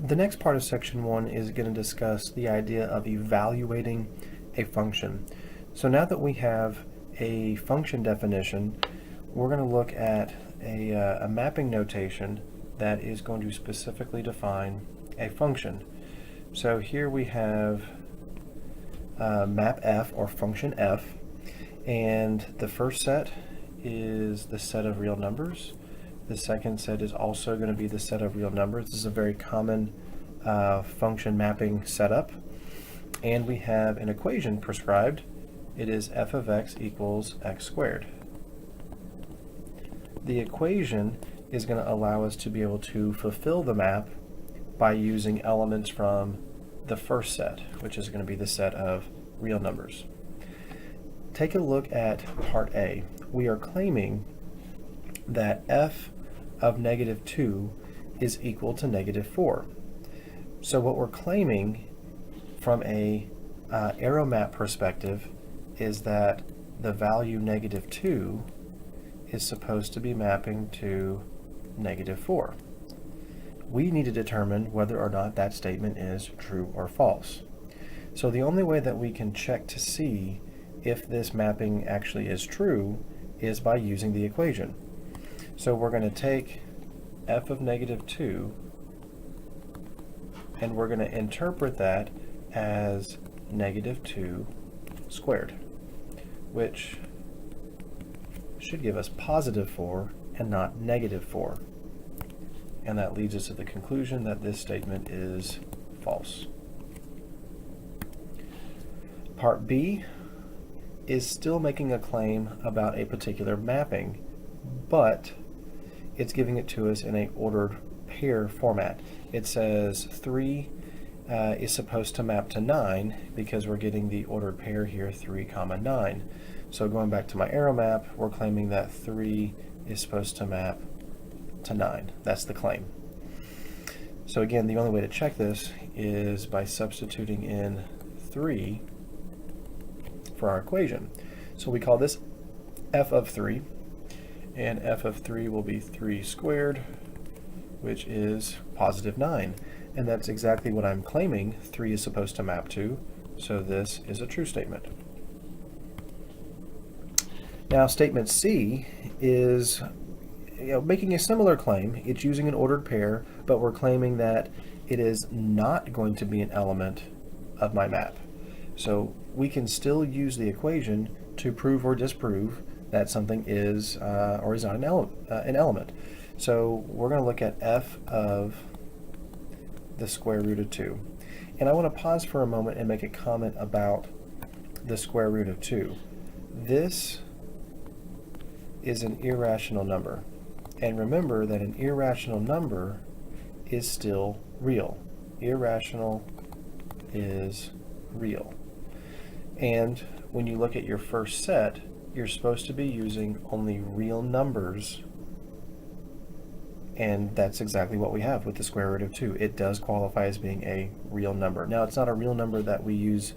The next part of section 1 is going to discuss the idea of evaluating a function. So now that we have a function definition, we're going to look at a mapping notation that is going to specifically define a function. So here we have map f, or function f, and the first set is the set of real numbers. The second set is also going to be the set of real numbers. This is a very common function mapping setup. And we have an equation prescribed. It is f of x equals x squared. The equation is going to allow us to be able to fulfill the map by using elements from the first set, which is going to be the set of real numbers. Take a look at part A. We are claiming that f of -2 is equal to -4. So what we're claiming from a arrow map perspective is that the value -2 is supposed to be mapping to -4. We need to determine whether or not that statement is true or false. So the only way that we can check to see if this mapping actually is true is by using the equation. So we're going to take f of -2 and we're going to interpret that as -2 squared, which should give us +4 and not -4. And that leads us to the conclusion that this statement is false. Part B is still making a claim about a particular mapping, but it's giving it to us in a ordered pair format. It says 3 is supposed to map to 9 because we're getting the ordered pair here, 3, 9. So going back to my arrow map, we're claiming that 3 is supposed to map to 9. That's the claim. So again, the only way to check this is by substituting in 3 for our equation. So we call this f of 3, and f of 3 will be 3 squared, which is +9. And that's exactly what I'm claiming 3 is supposed to map to, so this is a true statement. Now statement C is making a similar claim. It's using an ordered pair, but we're claiming that it is not going to be an element of my map. So we can still use the equation to prove or disprove that something is or is not an element. So we're going to look at f of the square root of 2. And I want to pause for a moment and make a comment about the square root of 2. This is an irrational number. And remember that an irrational number is still real. Irrational is real. And when you look at your first set, you're supposed to be using only real numbers, and that's exactly what we have with the square root of 2. It does qualify as being a real number. Now, it's not a real number that we use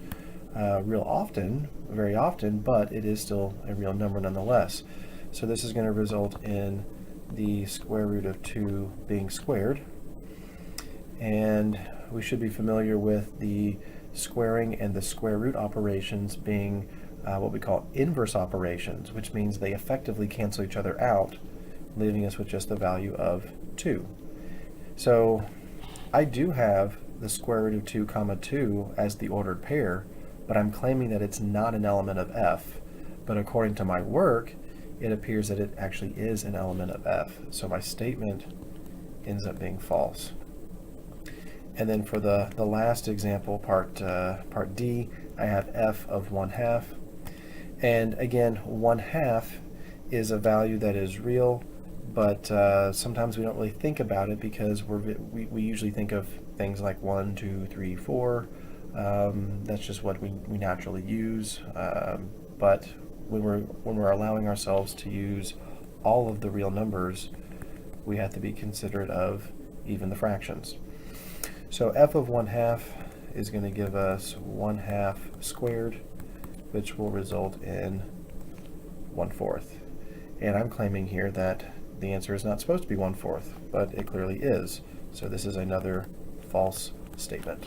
very often, but it is still a real number nonetheless. So this is going to result in the square root of 2 being squared, and we should be familiar with the squaring and the square root operations being what we call inverse operations, which means they effectively cancel each other out, leaving us with just the value of 2. So I do have the square root of 2 comma 2 as the ordered pair, but I'm claiming that it's not an element of f. But according to my work, it appears that it actually is an element of f. So my statement ends up being false. And then for the last example, part D, I have f of 1/2. And again, 1/2 is a value that is real, but sometimes we don't really think about it because we usually think of things like 1, 2, 3, 4. That's just what we naturally use. But when we're allowing ourselves to use all of the real numbers, we have to be considerate of even the fractions. So f of 1/2 is going to give us 1/2 squared, which will result in 1/4. And I'm claiming here that the answer is not supposed to be 1/4, but it clearly is. So this is another false statement.